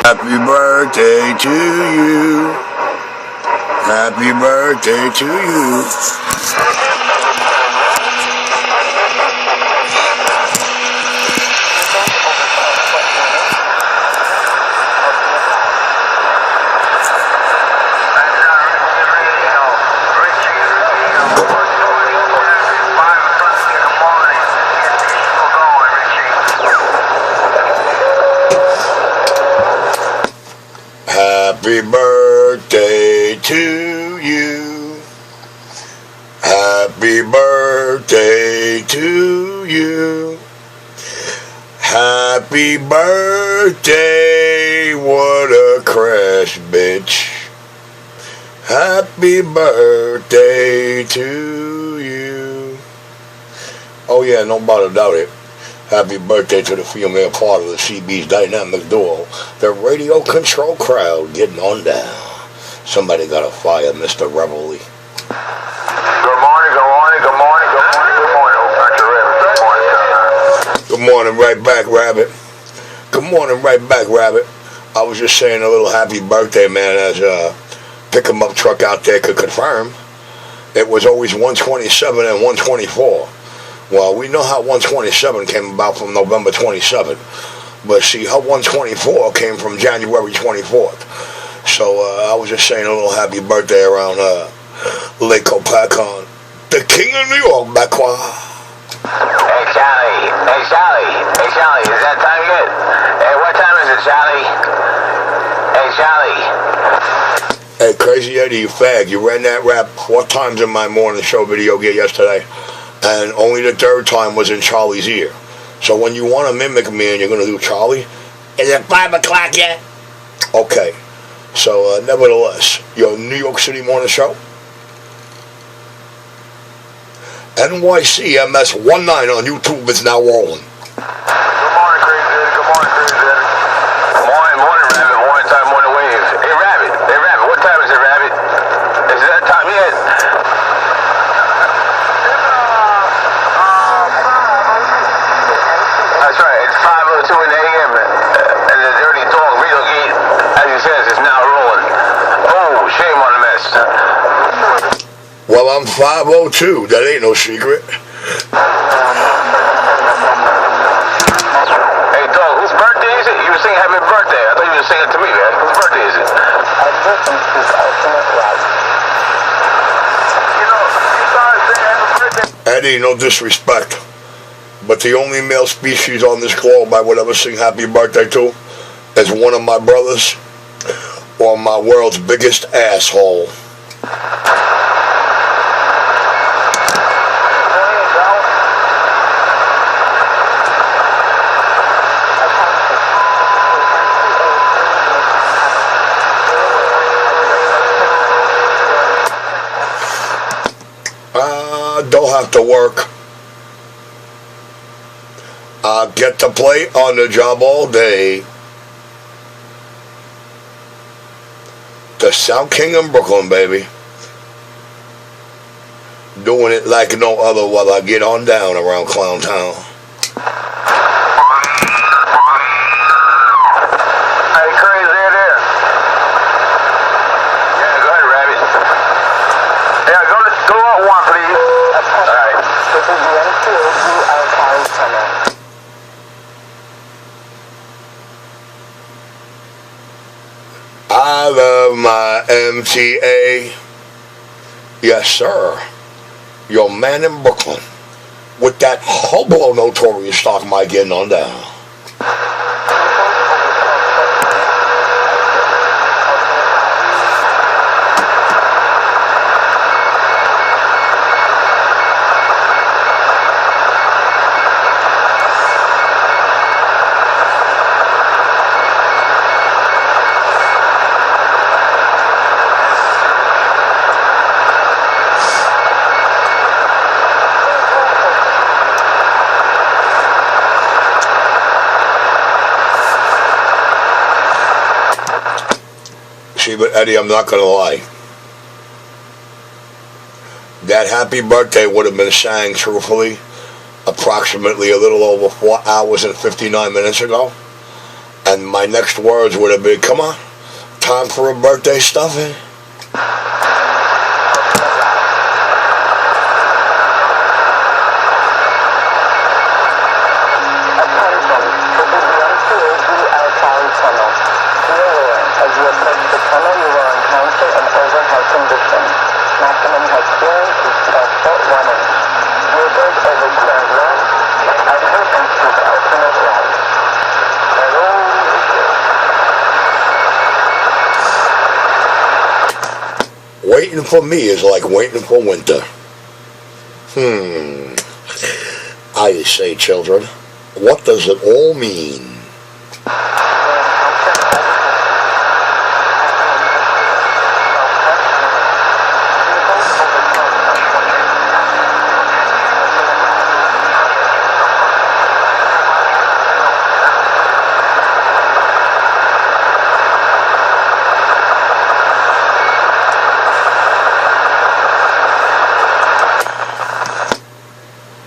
Happy birthday to you. Happy birthday to you. Happy birthday to you. Happy birthday to you. Happy birthday, what a crash, bitch. Happy birthday to you. Oh yeah, nobody doubt it. Happy birthday to the female part of the CB's dynamic duo, the radio control crowd getting on down. Somebody got to fire Mr. Revelry. Good morning, good morning, good morning, good morning, good morning, old country rabbit. Good morning, right back, Rabbit. Good morning, right back, Rabbit. I was just saying a little happy birthday, man, as pick 'em up truck out there could confirm. It was always 127 and 124. Well, we know how 127 came about from November 27th. But see, her 124 came from January 24th. So I was just saying a little happy birthday around Lake Opakon. The King of New York, Bakwa. Hey, Charlie. Hey, Charlie. Hey, Charlie. Is that time yet? Hey, what time is it, Charlie? Hey, Charlie. Hey, Crazy Eddie, you fag. You ran that rap 4 times in my morning show video yesterday. And only the 3rd time was in Charlie's ear. So when you want to mimic me and you're going to do Charlie, is it 5 o'clock yet? Okay. So nevertheless, your New York City morning show, NYCMS19 on YouTube is now rolling. Good morning, Crazy Eddie. Good morning, Crazy Eddie. Morning, morning, Rabbit. Morning time, morning wave. Hey, Rabbit. Hey, Rabbit. What time is it, Rabbit? Is it that time yet? That's right. It's 5:02 in the a.m. And the dirty dog, Rito Gate, as he says, is now rolling. Oh, shame on the mess. Well, I'm 502. That ain't no secret. Hey, dog, whose birthday is it? You were singing happy birthday. I thought you were singing to me, man. Whose birthday is it? You know, you started saying happy birthday. Eddie, no disrespect, but the only male species on this globe I would ever sing happy birthday to is one of my brothers or my world's biggest asshole. Don't have to work. I get to play on the job all day. The Sound King in Brooklyn, baby. Doing it like no other while I get on down around Clown Town. Hey, Crazy there. Yeah, go ahead, Rabbit. Yeah, go up one, please. All right. This is the NCAU Cali Center. I love my MTA. Yes, sir. Your man in Brooklyn. With that hobo notorious stock mic getting on down. See, but Eddie, I'm not going to lie. That happy birthday would have been sang, truthfully, approximately a little over 4 hours and 59 minutes ago. And my next words would have been, come on, time for a birthday stuffing. Waiting for me is like waiting for winter. I say, children, what does it all mean?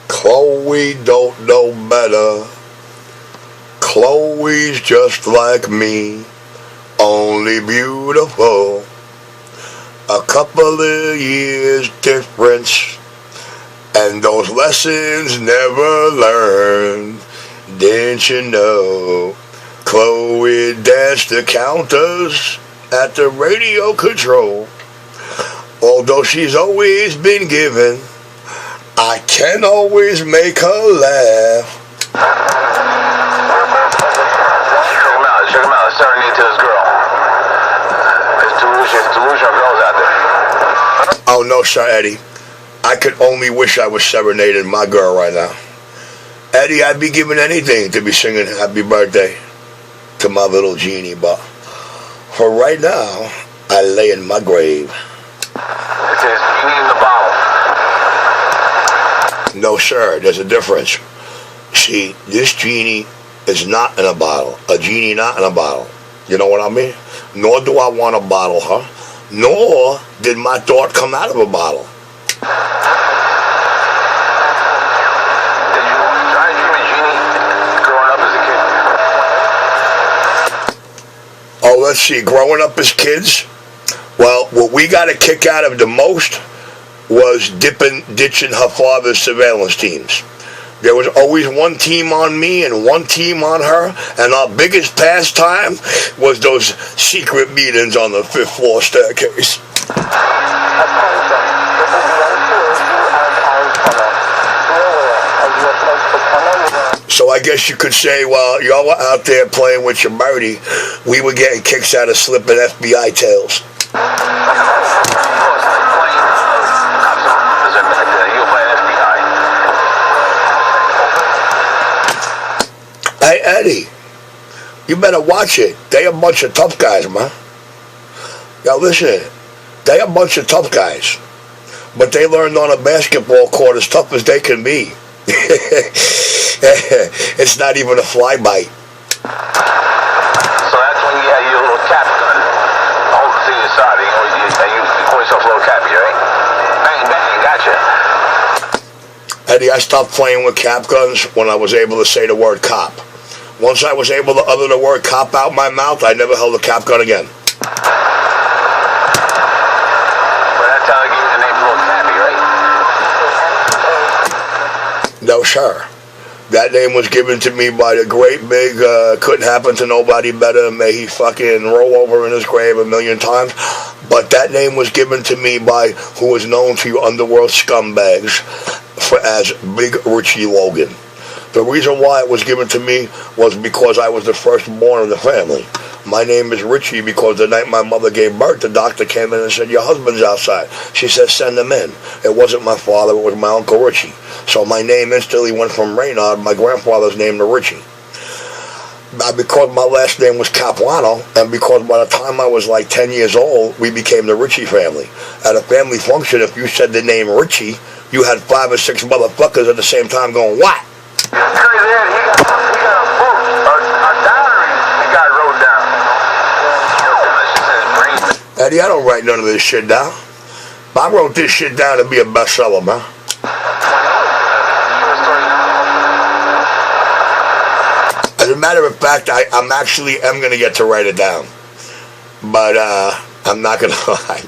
Chloe don't know better. Chloe's just like me, only beautiful. A couple of years difference, and those lessons never learned. Didn't you know? Chloe danced the counters at the radio control. Although she's always been given, I can always make her laugh. Check him out. Serenade to this girl. There's two girls out there. Oh, no, sir, Eddie. I could only wish I was serenading my girl right now. Eddie, I'd be giving anything to be singing happy birthday to my little genie, but for right now, I lay in my grave. It says genie in the bottle. No, sir, there's a difference. See, this genie is not in a bottle. A genie not in a bottle. You know what I mean? Nor do I want to bottle her, nor did my thought come out of a bottle. Did you try to dream a genie growing up as a kid? Oh, let's see, growing up as kids, well, what we got a kick out of the most was ditching her father's surveillance teams. There was always one team on me and one team on her, and our biggest pastime was those secret meetings on the 5th floor staircase. So I guess you could say, while y'all were out there playing with your birdie, we were getting kicks out of slipping FBI tails. Hey, Eddie, you better watch it. They a bunch of tough guys, man. Now listen, they a bunch of tough guys. But they learned on a basketball court as tough as they can be. It's not even a fly bite. So that's when you had your little cap gun. Hold it to your side, you call yourself a little cappy, right? Bang, bang, gotcha. Eddie, I stopped playing with cap guns when I was able to say the word cop. Once I was able to utter the word cop out my mouth, I never held a cap gun again. But that's how they gave you the name Little Cappy, right? No, sir. That name was given to me by the great big, couldn't happen to nobody better, may he fucking roll over in his grave a million times. But that name was given to me by who is known to you underworld scumbags as Big Richie Logan. The reason why it was given to me was because I was the firstborn of the family. My name is Richie because the night my mother gave birth, the doctor came in and said, your husband's outside. She said, send him in. It wasn't my father, it was my Uncle Richie. So my name instantly went from Reynard, my grandfather's name, to Richie. Because my last name was Capuano, and because by the time I was like 10 years old, we became the Richie family. At a family function, if you said the name Richie, you had 5 or 6 motherfuckers at the same time going, what? He got a boot, a diary he got wrote down. Eddie, I don't write none of this shit down. I wrote this shit down to be a bestseller, man. matter of fact, I'm actually am going to get to write it down. But I'm not going to lie.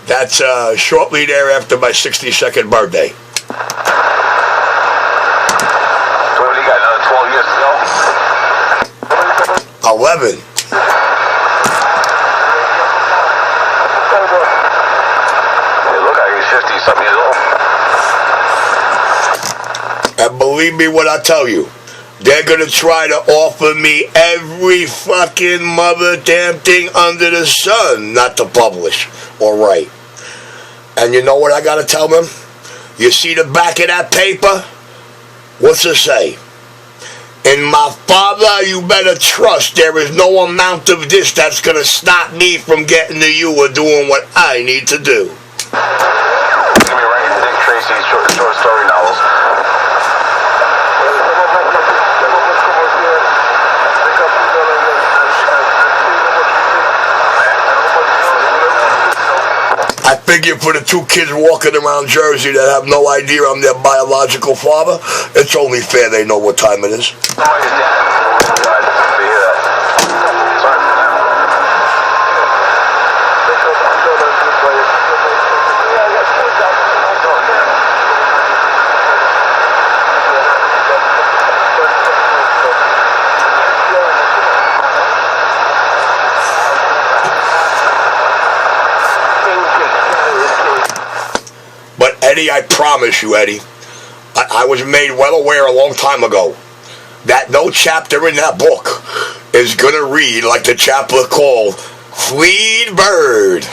That's shortly thereafter my 62nd birthday. So what do you got, another 12 years to go? 11. You look like you're 50-something years old. And believe me when I tell you, they're going to try to offer me every fucking mother damn thing under the sun not to publish or write. And you know what I got to tell them? You see the back of that paper? What's it say? In my father, you better trust there is no amount of this that's going to stop me from getting to you or doing what I need to do. You're going to be writing Dick Tracy's short story novels. I figure for the two kids walking around Jersey that have no idea I'm their biological father, it's only fair they know what time it is. Somebody's dad. God, to hear that. Sorry for that. But Eddie, I promise you, Eddie, I was made well aware a long time ago that no chapter in that book is going to read like the chapter called Fleet Bird.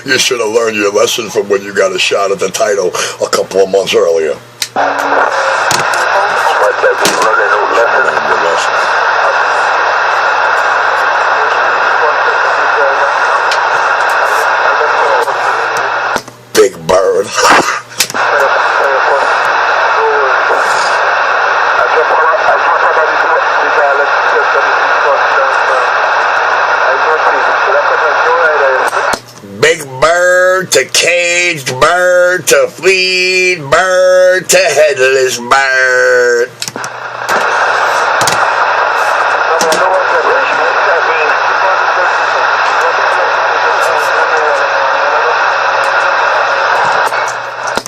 You should have learned your lesson from when you got a shot at the title a couple of months earlier. Big Bird. Big bird to caged bird to fleet bird to headless bird.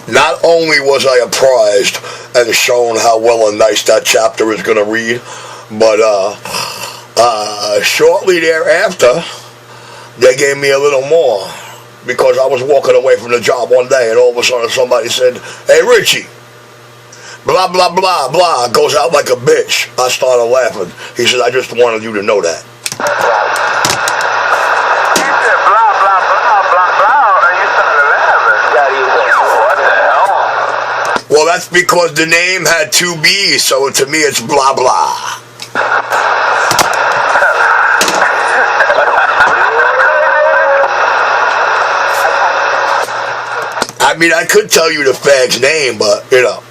Not only was I apprised and shown how well and nice that chapter is going to read, but shortly thereafter, they gave me a little more. Because I was walking away from the job one day and all of a sudden somebody said, "Hey Richie, blah blah blah blah," goes out like a bitch. I started laughing. He said, "I just wanted you to know that." He said blah blah blah blah blah and you started laughing. What the hell? Well, that's because the name had two B's, so to me it's blah blah. I mean, I could tell you the fag's name, but, you know,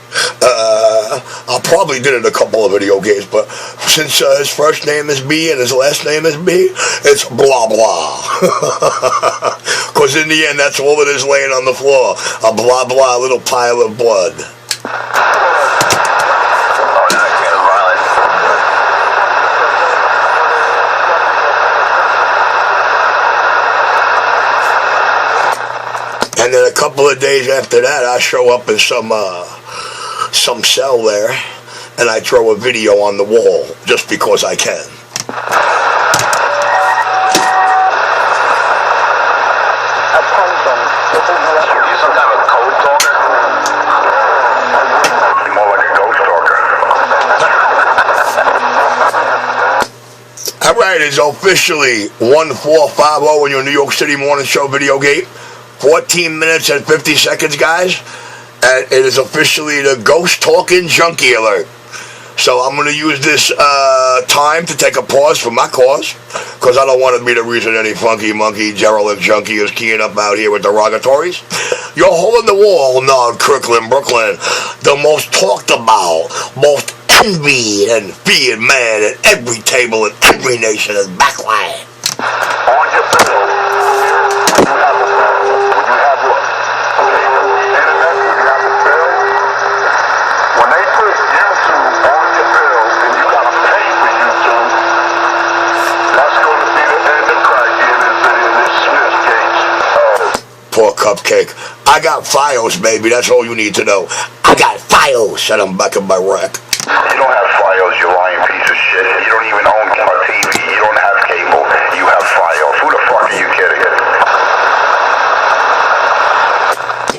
I probably did it in a couple of video games, but since his first name is B and his last name is B, it's blah blah. Because in the end, that's all it is laying on the floor. A blah blah little pile of blood. Oh, now it's getting violent. And then a couple of days after that, I show up in some cell there, and I throw a video on the wall just because I can. Are you some kind of code talker? More like a ghost talker. All right, it's officially 1450 in your New York City morning show video gate. 14 minutes and 50 seconds, guys. And it is officially the Ghost Talking Junkie Alert. So I'm going to use this time to take a pause for my cause, because I don't want to be the reason any funky monkey, derelict junkie is keying up out here with derogatories. You're hole in the wall, non Crooklyn, Brooklyn, the most talked about, most envied and feared man at every table in every nation is Backline. On your bill, you have a bill. You have what? Internet, you have a bill. When they put YouTube on your bill and you gotta pay for YouTube, that's gonna be the end of cracky in this Smith case. Poor Cupcake. I got Fios, baby. That's all you need to know. I got Fios, and I'm back in my rack. You don't have Fios, you lying piece of shit. You don't even own a TV. You don't have cable. You have Fios. Who the fuck are you kidding?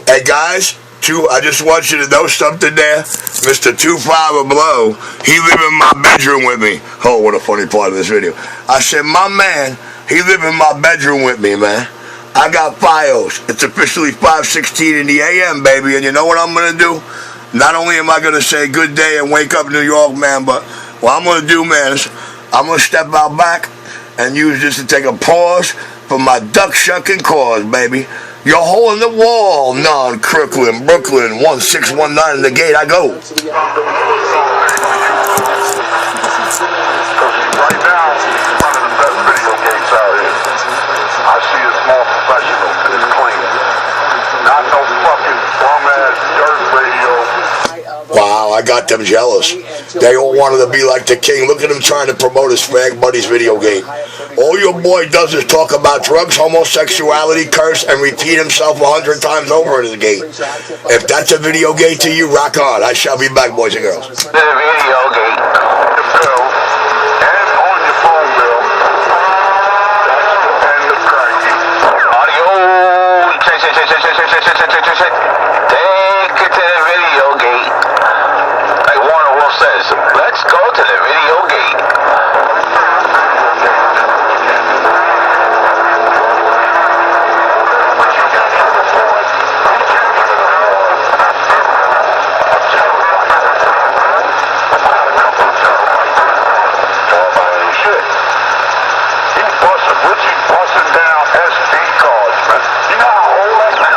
Hey, guys. I just want you to know something there. Mr. 25 Below, he live in my bedroom with me. Oh, what a funny part of this video. I said, my man, he live in my bedroom with me, man. I got Fios. It's officially 5:16 in the a.m., baby. And you know what I'm going to do? Not only am I going to say good day and wake up New York, man, but what I'm going to do, man, is I'm going to step out back and use this to take a pause for my duck-shucking cause, baby. You're hole in the wall, non-Crooklyn, Brooklyn, 1619 in the gate I go. Right now, it's one of the best video games out here. I see it's more professional. It's clean. Not no fucking bum-ass dirt radio. Wow, I got them jealous. They all wanted to be like the king. Look at him trying to promote his Fag Buddies video game. All your boy does is talk about drugs, homosexuality, curse, and repeat himself 100 times over in the game. If that's a video game to you, rock on. I shall be back, boys and girls. The video game. Your bill and on your phone bill. That's the end of cracky. Audio. Check. Take it to the video gate. Like Warner Wolf says, let's go to the video gate. Busting down SD cards, man. You know how old that is?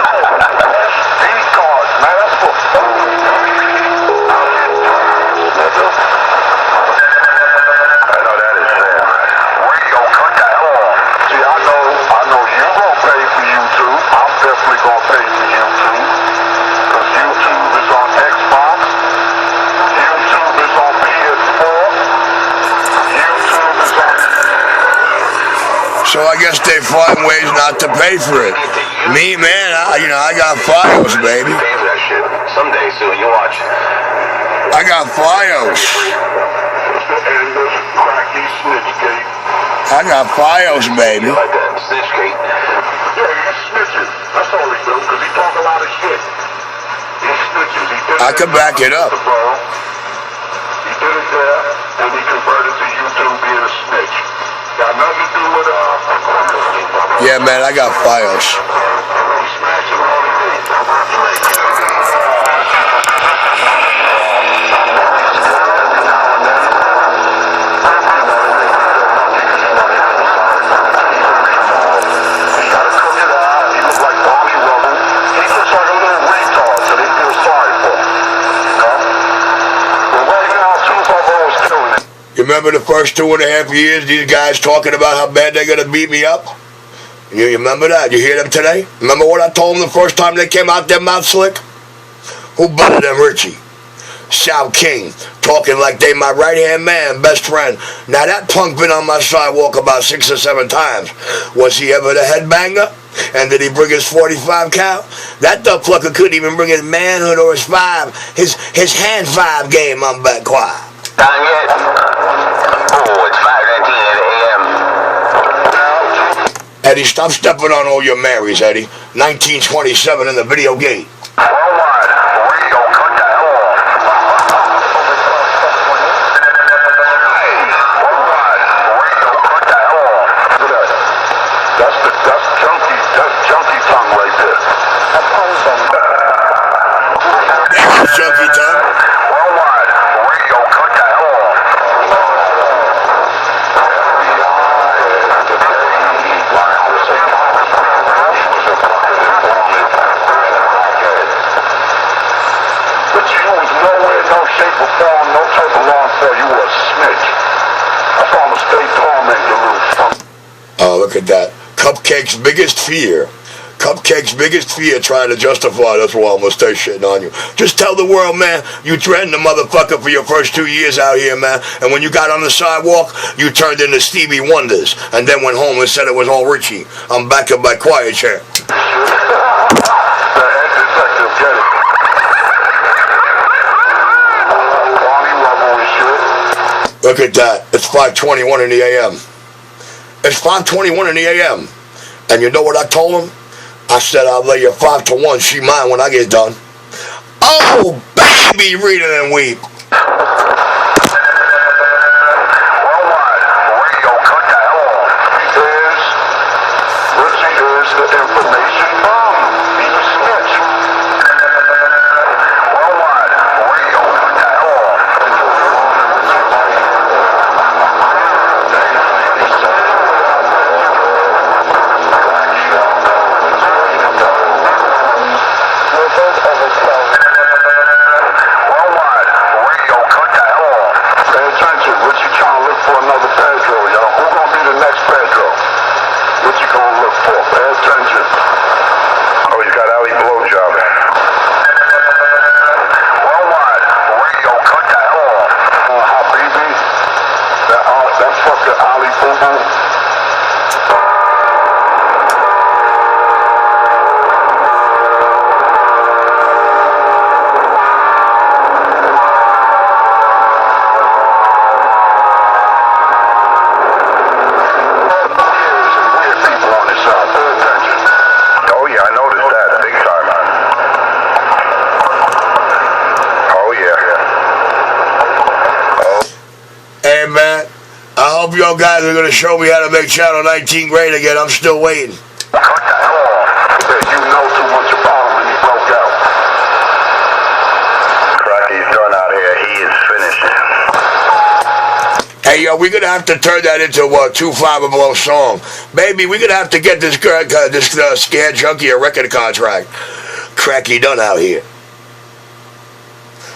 SD cards, man. That's for I know that is sad, man. We gon' cut that off. See, I know you gonna pay for YouTube. I'm definitely gonna pay for YouTube. Cause YouTube is on Xbox. YouTube is on PS4. YouTube is on... So I guess they find ways not to pay for it. Me, man, I got Fios, baby. Pay for that shit. Someday soon, you watch. I got Fios. I got Fios, baby. Like that snitch gate. Yeah, he's snitching. That's all he do, because he talk a lot of shit. He's snitching. He did I could back it up. He did it there, and he converted to YouTube being a snitch. Got nothing to do with Yeah, man, I got Fios. He's smashing all the things. You remember the first 2.5 years, these guys talking about how bad they're going to beat me up? You remember that? You hear them today? Remember what I told them the first time they came out their mouth slick? Who better than Richie? South King, talking like they my right-hand man, best friend. Now that punk been on my sidewalk about 6 or 7 times. Was he ever the headbanger? And did he bring his 45 cal? That duck fucker couldn't even bring his manhood or his his hand 5 game on back quiet. Time yet? Oh, it's 5:19 a.m. Eddie, stop stepping on all your Marys, Eddie. 1927 in the video game. Worldwide, we gon' cut that off. Worldwide, we gon' cut that off. Look at that. That's junkie tongue right there. That's junkie tongue. Worldwide, we gon' cut that no way, no shape or form, no type of law for you were a snitch. That's why I'ma stay torment you, little fuck. Oh, look at that. Cupcake's biggest fear. Cupcake's biggest fear trying to justify that's why I'm gonna stay shitting on you. Just tell the world, man, you threatened the motherfucker for your first 2 years out here, man. And when you got on the sidewalk, you turned into Stevie Wonders. And then went home and said it was all Richie. I'm back in my quiet chair. The head detective, get it. Barney Rubble and shit. Look at that. It's 5:21 in the AM. It's 5:21 in the AM. And you know what I told him? I said I'll lay you 5 to 1. She mine when I get done. Oh, baby, read it and weep. Worldwide, radio, cut the hell off. Richie is the information bomb. He's a snitch. Worldwide, radio, cut the hell off. Worldwide, radio, cut the hell off. Pay attention, Richie trying to look for another Pedro, y'all. Who's gonna be the next Pedro? Richie gonna look for. Pay attention. Oh, he's got Ali blowjob. Worldwide, radio, cut the hell off. Habibi, that fucking Ali Boo Boo. Hey, man, I hope y'all guys are going to show me how to make Channel 19 great again. I'm still waiting. Cut the hell off. You know too much about him and he broke out. Cracky's done out here. He is finished. Hey, yo, we're going to have to turn that into a 2-5 or below song. Baby, we're going to have to get this scared junkie a record contract. Cracky done out here.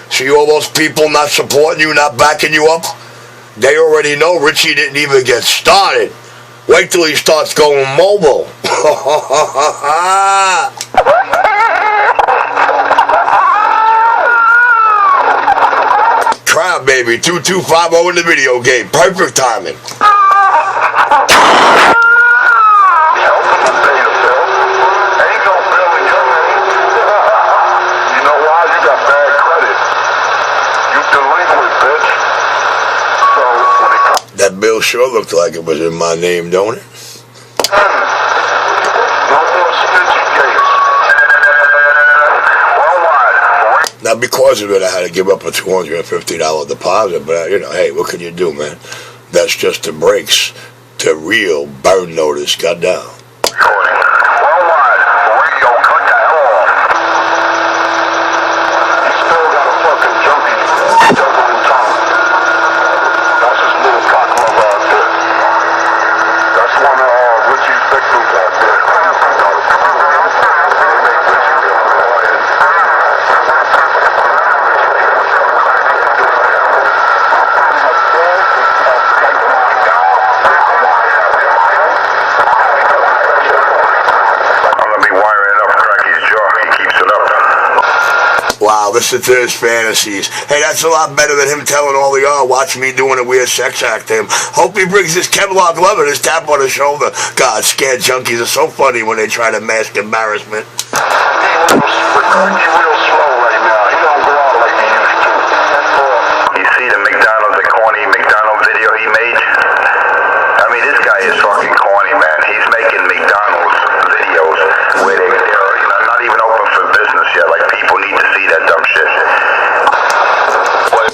See all those people not supporting you, not backing you up? They already know Richie didn't even get started. Wait till he starts going mobile. Crowd baby, 2250 in the video game. Perfect timing. That bill sure looked like it was in my name, don't it? No more snitching case. Worldwide. Now, because of it, I had to give up a $250 deposit, but, hey, what can you do, man? That's just the brakes to real burn notice. Goddamn. Worldwide, radio, cut the hell off. He still got a fucking junkie juggling tongue. That's his little cock lover out there. That's one of Richie's victims out there. They make Richie feel quiet. Wow, listen to his fantasies. Hey, that's a lot better than him telling all the y'all, watch me doing a weird sex act to him. Hope he brings his Kevlar glove and his tap on his shoulder. God, scared junkies are so funny when they try to mask embarrassment. He's real slow right now. He don't go out like he used to. You see the McDonald's, the corny McDonald's video he made? I mean, this guy is fucking corny, man. He's making McDonald's videos where they're not even open for business yet. Like, people need to see that dumb shit.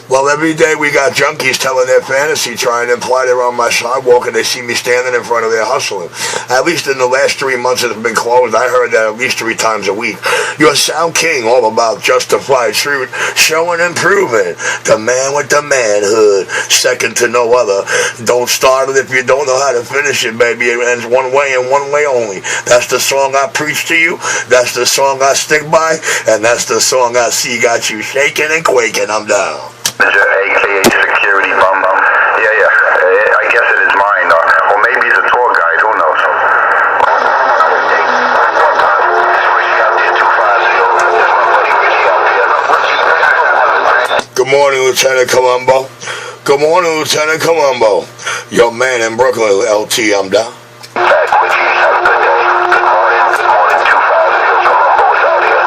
Well, Every day we got junkies telling their fantasy, trying to imply they're on my sidewalk and they see me standing in front of there hustling. At least in the last 3 months it's been closed, I heard that at least 3 times a week. You're Sound King, all about justified truth, showing and proving. The man with the manhood, second to no other. Don't start it if you don't know how to finish it, baby. It ends one way and one way only. That's the song I preach to you. That's the song I stick by. And that's the song I see got you shaking and quaking. I'm down. AKA Security Bum. Yeah. I guess it is mine. Or maybe he's a tour guide. Who knows? Good morning, Lieutenant Columbo. Good morning, Lieutenant Columbo. Your man in Brooklyn, LT, I'm down. Back with you. Have a good day. Good morning. 250 Columbo is out here.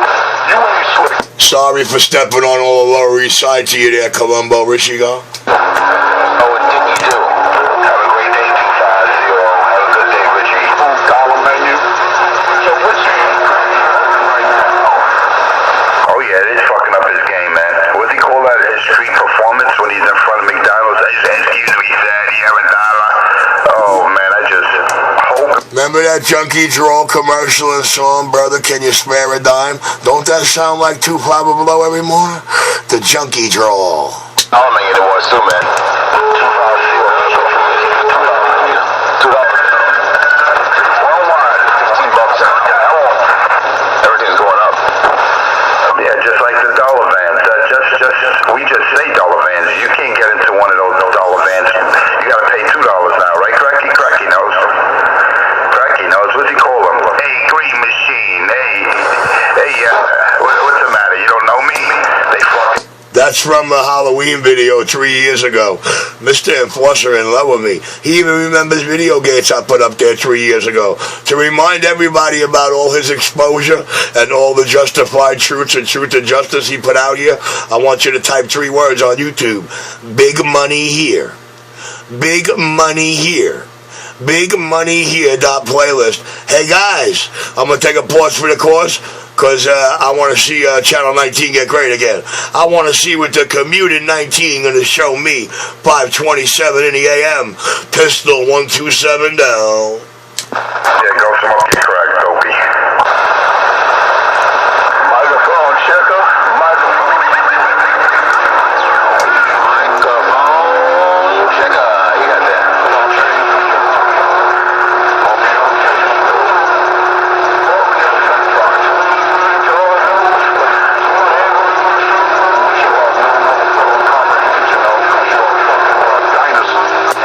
You ain't slick. Sorry for stepping on all the Lower East Side to you there, Columbo. Richigo. Oh, and didn't you do? Have a great day, 250. Have a good day, Richie. Dollar menu. So what's right now? Oh, yeah, it is fucking up his game, man. What does he call that? His street performance when he's in front of McDonald's? Excuse me, sir, do you have a dollar? Oh, man, I just hope. Remember that Junkie Draw commercial and song, Brother, Can You Spare a Dime? Don't that sound like 2 Five Below every morning? The Junkie Draw. I'll make it was too, man. $2. Everything's going up. Yeah, just like the dollar vans. We just say dollar vans. You can't get into one of those dollar vans. You gotta pay $2 now, right? Cracky knows. Cracky knows. What's he call them? Hey, green machine. Hey, what's the matter? You don't know me? They fucking. That's from the Halloween video 3 years ago. Mr. Enforcer in love with me. He even remembers video gates I put up there 3 years ago. To remind everybody about all his exposure and all the justified truths and truth and justice he put out here, I want you to type 3 words on YouTube. Big money here. Big money here. Big money here. Playlist. Hey guys, I'm going to take a pause for the course. Because I want to see Channel 19 get great again. I want to see what the commute in 19 going to show me. 5:27 in the AM. Pistol 127 down. Yeah, go smoke your crack, dopey. Microphone checker. Microphone checker. You got that.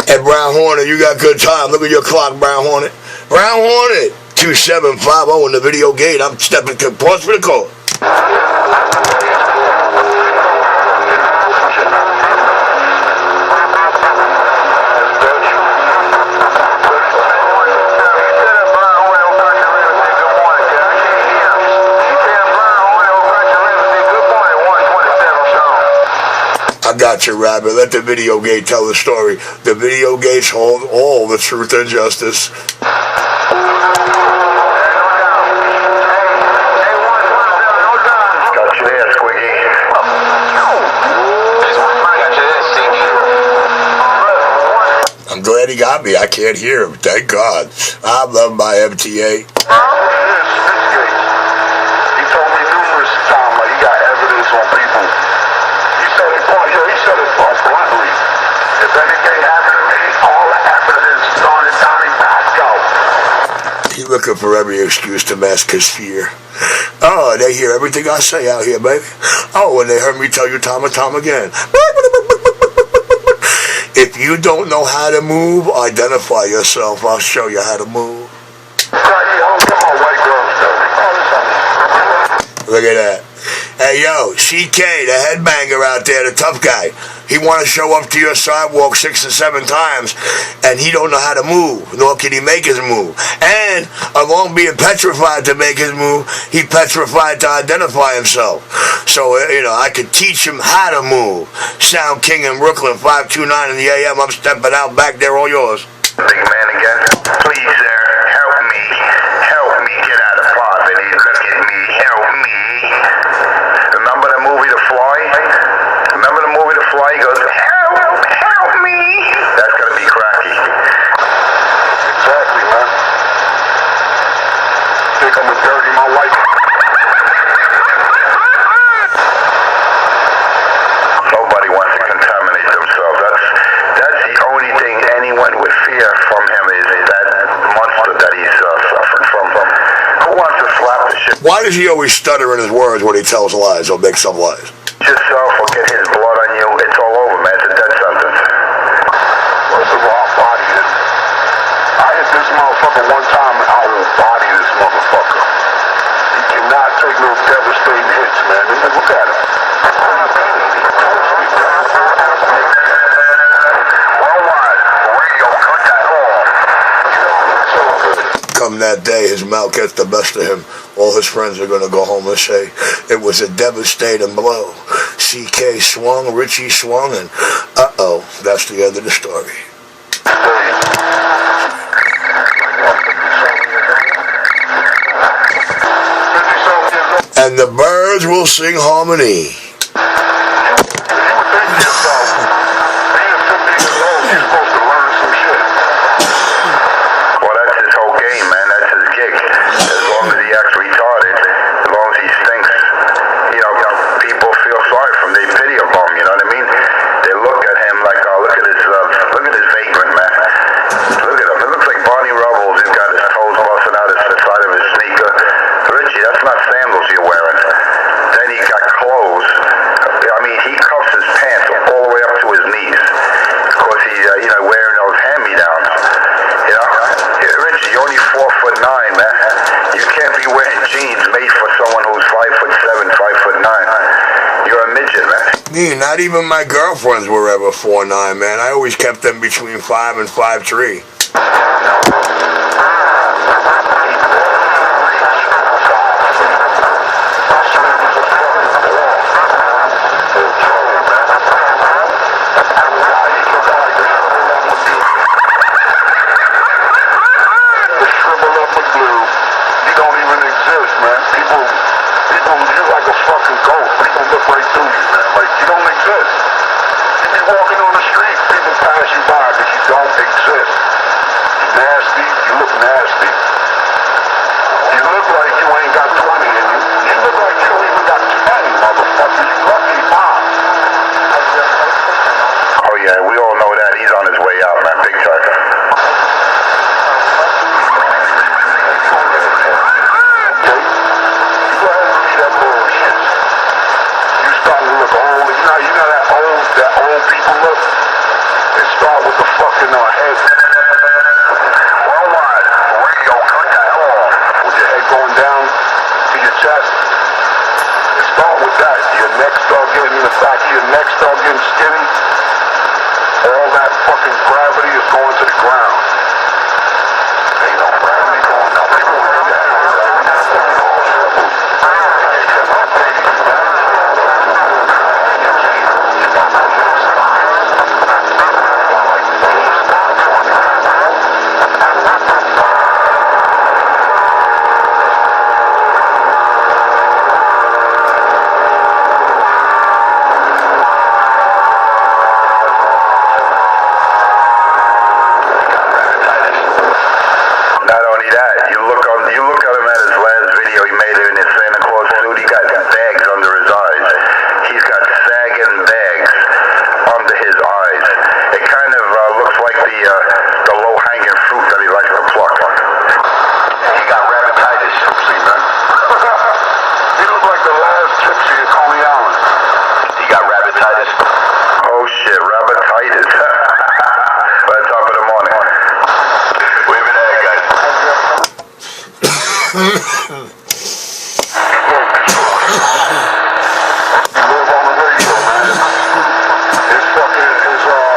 Hey, Brown Hornet, you got good time. Look at your clock, Brown Hornet. Brown Hornet, 2750 in the video gate. I'm stepping to pause for the call. I got you, Rabbit. Let the video gate tell the story. The video gates hold all the truth and justice. Got you there, Squiggy. I'm glad he got me. I can't hear him. Thank God. I love my MTA. He told me numerous times, like, he got evidence on people. He said it bluntly. If anything happened to me, all the evidence on Donnie Pasco. He looking for every excuse to mask his fear. Oh, they hear everything I say out here, baby. Oh, and they heard me tell you time and time again. If you don't know how to move, identify yourself. I'll show you how to move. Look at that. Hey, yo, CK, the headbanger out there, the tough guy. He want to show up to your sidewalk 6 or 7 times, and he don't know how to move, nor can he make his move. And, along being petrified to make his move, he petrified to identify himself. So, I could teach him how to move. Sound King in Brooklyn, 529 in the AM. I'm stepping out back there, all yours. Big man again. Please, sir, help me. Help me get out of poverty. Look at me. Help me. Remember the movie The Fly? He goes, shit. Why does he always stutter in his words when he tells lies or makes up lies? Yourself or get his blood on you, it's all over, man. It's a death sentence. First of all, I'll body it. I hit this motherfucker one time and I will body this motherfucker. He cannot take no devastating hits, man. Look at him. Worldwide, radio, cut that off. Come that day, his mouth gets the best of him. All his friends are going to go home and say, it was a devastating blow. CK swung, Richie swung, and uh-oh, that's the end of the story. And the birds will sing harmony. Not even my girlfriends were ever 4'9", man. I always kept them between 5 and 5'3".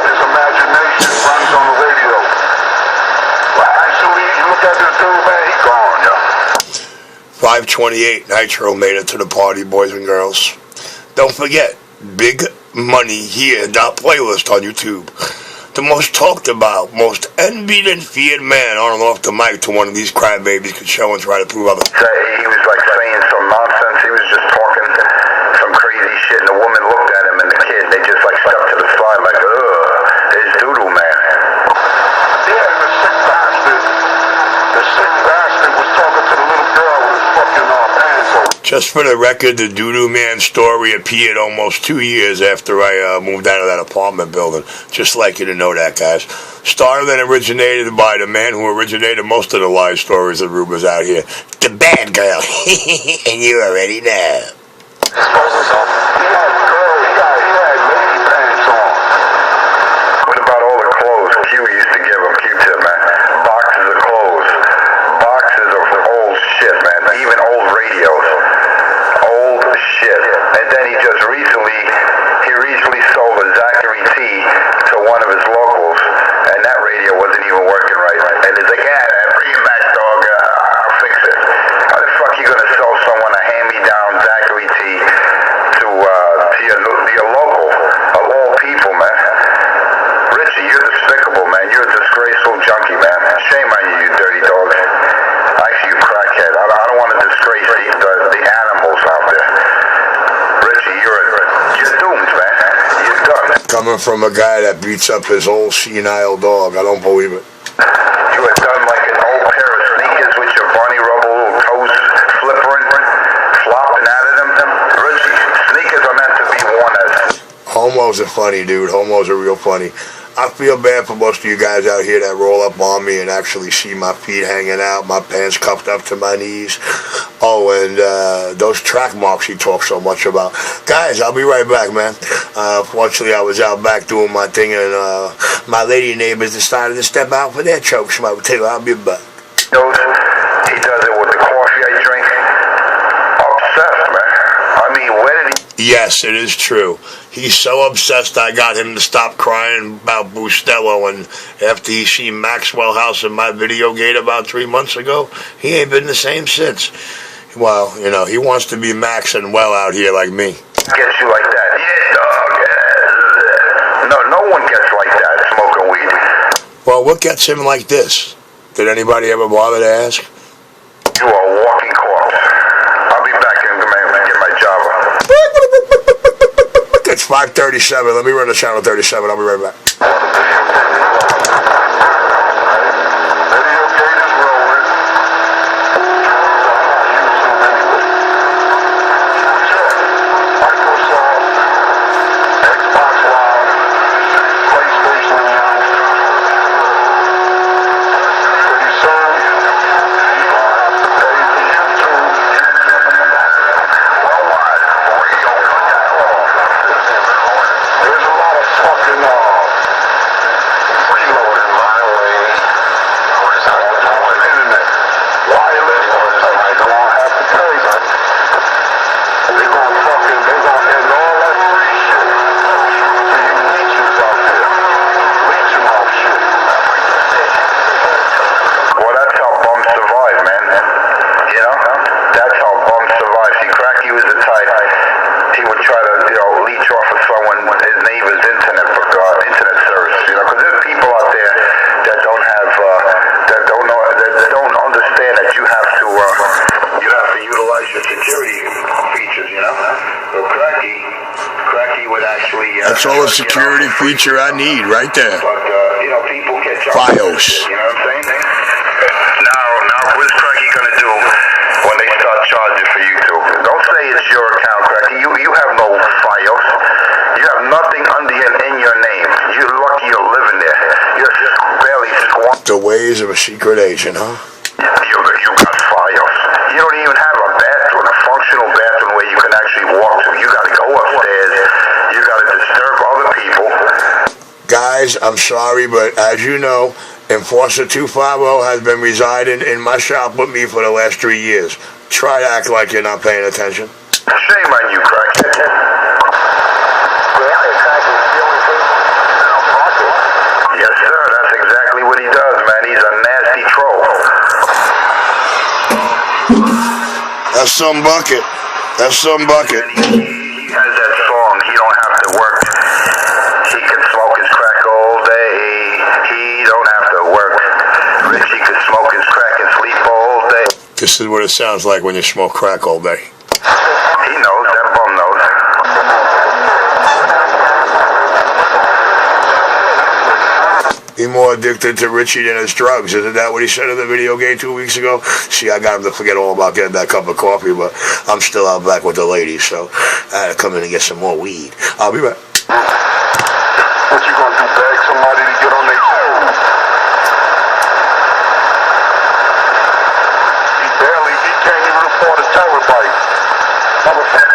His imagination runs on the radio. Well, actually, you look at this dude, man, he gone, yo. 528 Nitro made it to the party, boys and girls. Don't forget, Big Money Here playlist on YouTube. The most talked about, most envied and feared man on and off the mic to one of these crybabies could show and try to prove other. He was like saying some nonsense. He was just talking some crazy shit, and the woman looked at him and the kid, they just like stepped to the side like, ugh, there's Doodle Man. Yeah, and the sick bastard was talking to the little girl with his fucking pants over. Just for the record, the Doo-Doo Man story appeared almost 2 years after I moved out of that apartment building. Just like you to know that, guys. Started and originated by the man who originated most of the live stories and rumors out here. The bad girl. And you already know. What about all the clothes Q used to give him, Q-Tip, man? Boxes of clothes. Boxes of old shit, man. Even old radios. Old shit. And then he recently sold a Zachary T to one of his locals, and that radio wasn't even working right. And he's like, yeah, bring it back, dog. I'll fix it. How the fuck you gonna sell someone a hand-me-down Zachary T to your local of all people, man? Richie, you're despicable, man. You're a disgraceful junkie, man. Shame on you, you dirty dog. Actually, you crackhead. I don't want to disgrace the animals out there. Richie, you're doomed, man. You're done. Coming from a guy that beats up his old senile dog, I don't believe it. You are done like an old pair of sneakers with your bunny rubber little toes flippering, flopping out of them. Richie, sneakers are meant to be worn as... Homos are funny, dude. Homos are real funny. I feel bad for most of you guys out here that roll up on me and actually see my feet hanging out, my pants cuffed up to my knees. Oh, and those track marks you talk so much about. Guys, I'll be right back, man. Fortunately, I was out back doing my thing, and my lady neighbors decided to step out for their choke smoke, too. I'll be back. He does it with the coffee I drink. Obsessed, man. I mean, where did he... Yes, it is true. He's so obsessed I got him to stop crying about Bustelo, and after he seen Maxwell House in my video gate about 3 months ago, he ain't been the same since. Well, you know, he wants to be Max and well out here like me. Gets you like that? Yeah, dog. No one gets like that smoking weed. Well, what gets him like this? Did anybody ever bother to ask? You are a walking corpse. I'll be back and get my Java. It's 5:37. Let me run to channel 37. I'll be right back. That's all the security feature I need right there. FiOS. You know what I'm saying? Now, what's Cracky gonna do when they start charging for YouTube? Don't say it's your account, Cracky. You have no FiOS. You have nothing in your name. You're lucky you're living there. You're just barely squat. The ways of a secret agent, huh? You got FiOS. You don't even have a bathroom, a functional bathroom where you can actually walk to. You gotta go upstairs. You gotta disturb other people. Guys, I'm sorry, but as you know, Enforcer 250 has been residing in my shop with me for the last 3 years. Try to act like you're not paying attention. Shame on you, crackhead. Yes, sir. That's exactly what he does, man. He's a nasty troll. That's some bucket. That's some bucket. He has that song, He Don't Have to Work. He can smoke his crack all day. He don't have to work. Richie could smoke his crack and sleep all day. This is what it sounds like when you smoke crack all day. He knows. That bum knows. He's more addicted to Richie than his drugs. Isn't that what he said in the video game 2 weeks ago? See, I got him to forget all about getting that cup of coffee, but I'm still out back with the ladies, so I had to come in and get some more weed. I'll be back. What you gonna do, beg somebody to get on their toes? He can't even afford a terabyte. Motherfucker.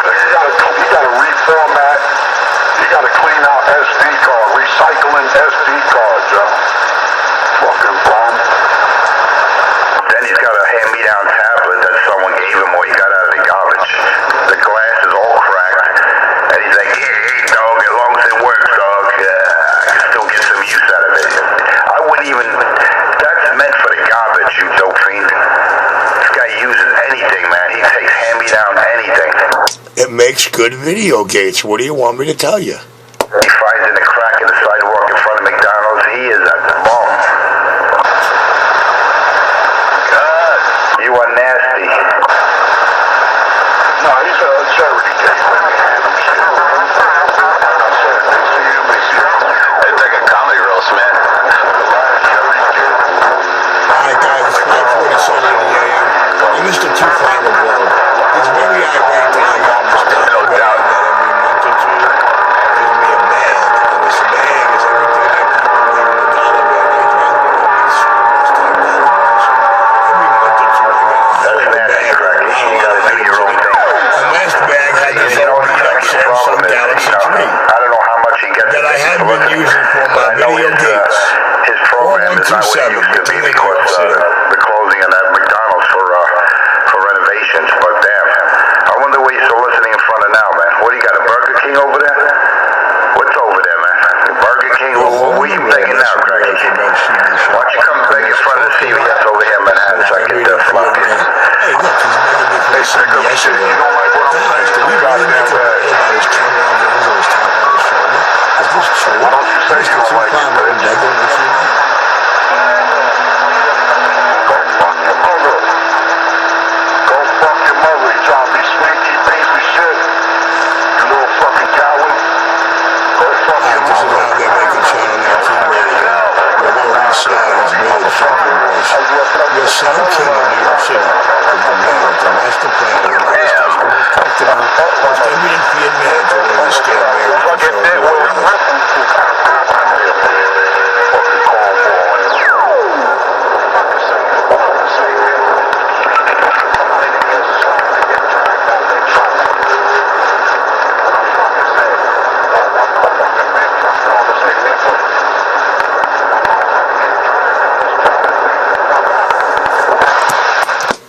You gotta reformat. You gotta clean out SD card. Recycling SD cards, yo. Fucking bum. Then he's got a hand-me-down tablet that someone gave him or he got out of the garbage. The glass is all cracked. And he's like, hey, dog, as long as it works, dog, I can still get some use out of it. I wouldn't even... That's meant for the garbage, you dope fiend. This guy uses anything, man. He takes hand-me-down anything. It makes good video gates. What do you want me to tell you? He finds in the crack in the sidewalk in front of McDonald's. He is a bum. God, you are nasty. No, he's a charity case. Let me hand him shit. It's like a comedy roast, man. Alright guys, it's 5:47 in the AM. And Mr. Too Final Blow. He's very irate that I got this done. No doubt. That every month or two gives me a bag. And this bag is everything that people leave in the dollar bag. He tries to make a big schoolhouse type dollar bag. So every month or two I get a hell of a bag with a lot of items in it. And last bag had this old beat up Samsung Galaxy 3 I don't know how much he gets. that I had been using for my video gates. His program is not what it 4127, used to be King of New because York City. the closing of that McDonald's for renovations. But damn, I wonder what he's soliciting in front of now, man. What do you got, a Burger King over there? What's over there, man? The Burger King? What are you begging now, Craig? Why don't you come beg in front of the CVS over here in Manhattan so I can flop you? Hey, look, he's begging me for a CBS award. Guys, did we really make a big about his camera angles or his top on his shoulder? Is this true? Why don't you say Is you Mr. don't like Tufan it, really bitch? begging this year? Go fuck your mother. Go fuck your mother, you trying to be sneaky piece of shit. You little fucking coward. Go fuck Alright, your this is mother. how they're making Channel 19 radio. The Lower East Side is made of Funky Boys. Your son, King of New York City, is the man with the master plan of the largest customers talked about. Most every Fiat man to wear the scale marriage and show the world.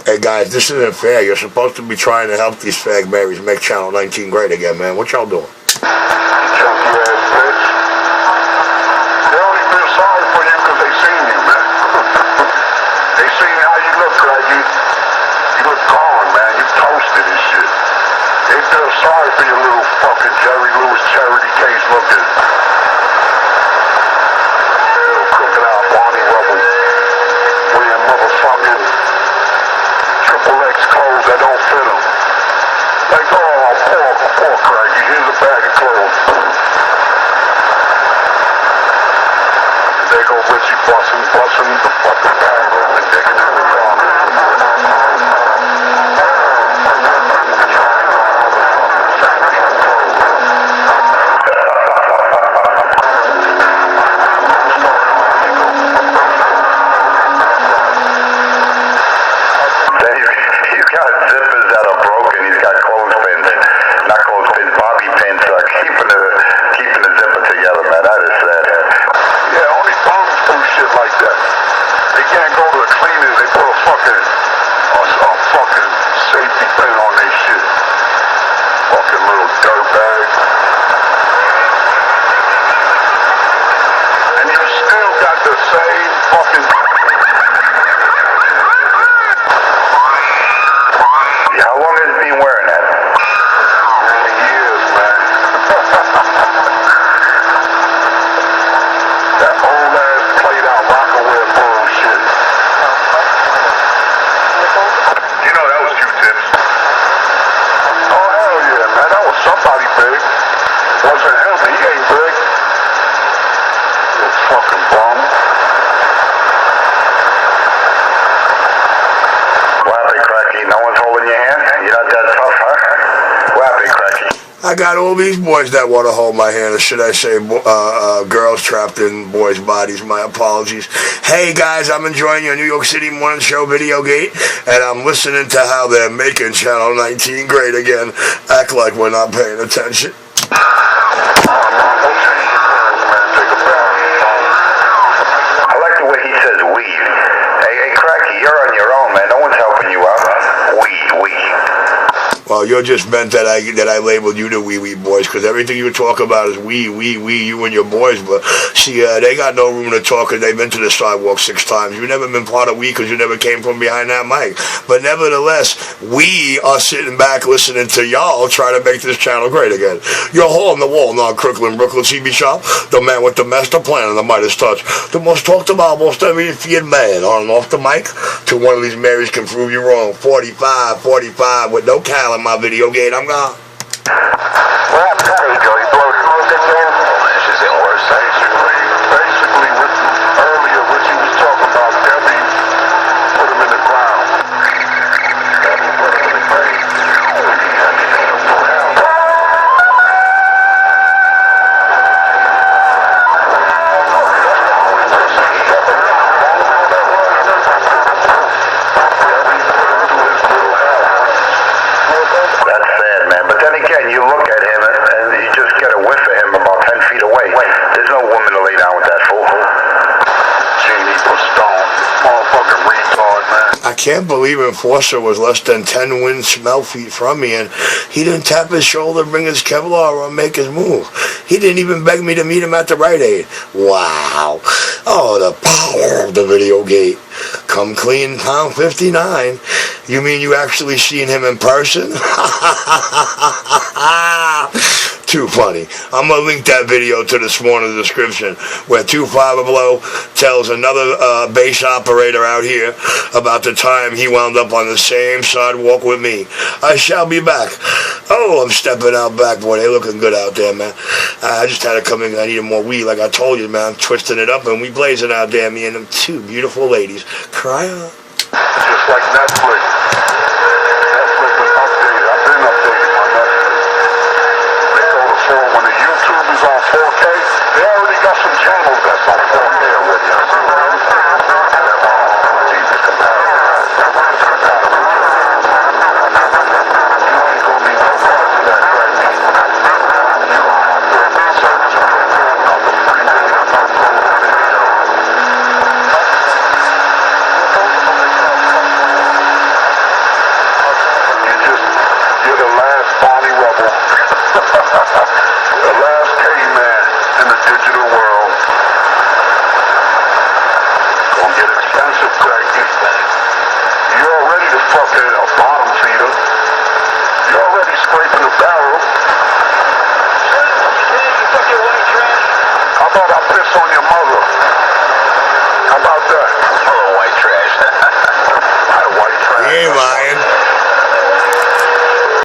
Hey guys, this isn't fair. You're supposed to be trying to help these fag berries make Channel 19 great again, man. What y'all doing? Junkie ass bitch. They only feel sorry for you because they seen you, man. They seen how you look, Craig. You look gone, man. You toasted and shit. They feel sorry for your little fucking Jerry Lewis charity case looking. Little crooked out Barney Rubble. Wearing motherfucking XXX clothes that don't fit him. Like, oh, poor Craigie, here's a bag of clothes. There go Richie busting the fucking bag open, digging in the car. He's got zippers that are broken. He's got clothespins, not clothespins, bobby pins, keeping the zipper together, man. That is sad. Yeah, only bums do shit like that. They can't go to the cleaners, they put a fucking safety pin on their shit. Fucking little dirtbag. And you still got the same fucking... How long has he been wearing that? Years, man. That old ass played out Rockaway bullshit. You know that was Q-tips. Oh hell yeah, man. That was somebody big. Wasn't I got all these boys that want to hold my hand, or should I say girls trapped in boys' bodies. My apologies. Hey guys, I'm enjoying your New York City Morning Show Video Gate, and I'm listening to how they're making Channel 19 great again. Act like we're not paying attention. I like the way he says weed. Hey, Cracky, you're on your own, man. No one's helping you out. Weed. Well, you're just meant that I labeled you the wee boys, because everything you talk about is we, you and your boys. But see, they got no room to talk, because they've been to the sidewalk 6 times. You've never been part of we, because you never came from behind that mic. But nevertheless, we are sitting back listening to y'all try to make this channel great again. You're hole in the wall, not Crooklyn, Brooklyn, CB Shop, the man with the master plan and the Midas touch, the most talked about, most every man on and off the mic. To one of these Marys can prove you wrong. 45 with no Cal in my video gate. I'm gone. What happened to you, Joe? You blow smoke again? Oh, man, it's just getting worse. Basically, earlier, Richie was talking about Debbie put him in the ground. Debbie put him in the grave. That's sad, man. But then again, you look at him and you just get a whiff of him about 10 feet away. There's no woman to lay down with that fool. Genie for Stone. Motherfucking retard, man. I can't believe Enforcer was less than 10 wind smell feet from me, and he didn't tap his shoulder, bring his Kevlar, or make his move. He didn't even beg me to meet him at the Rite Aid. Wow. Oh, the power of the video gate. Come clean, pound 59. You mean you actually seen him in person? Too funny. I'm going to link that video to this morning's description, where 25 Below tells another base operator out here about the time he wound up on the same sidewalk with me. I shall be back. Oh, I'm stepping out back, boy. They looking good out there, man. I just had to come in. I needed more weed, like I told you, man. I'm twisting it up, and we blazing out there, me and them 2 beautiful ladies. Cry on. Just like Netflix. Netflix been updated. I've been updated on Netflix. They go to 4 when the YouTube is on 4K. They already got some channels that's on 4K already. Jesus comparison. You ain't gonna be no part of that, right? You have to search for another free video, upload video. You're the last Bonnie Rubble. The last caveman in the digital world. Gonna get expensive, Cracky. You're already the fucking bottom feeder. You're already scraping the barrel. How about I piss on your mother? How about that? Oh, white trash.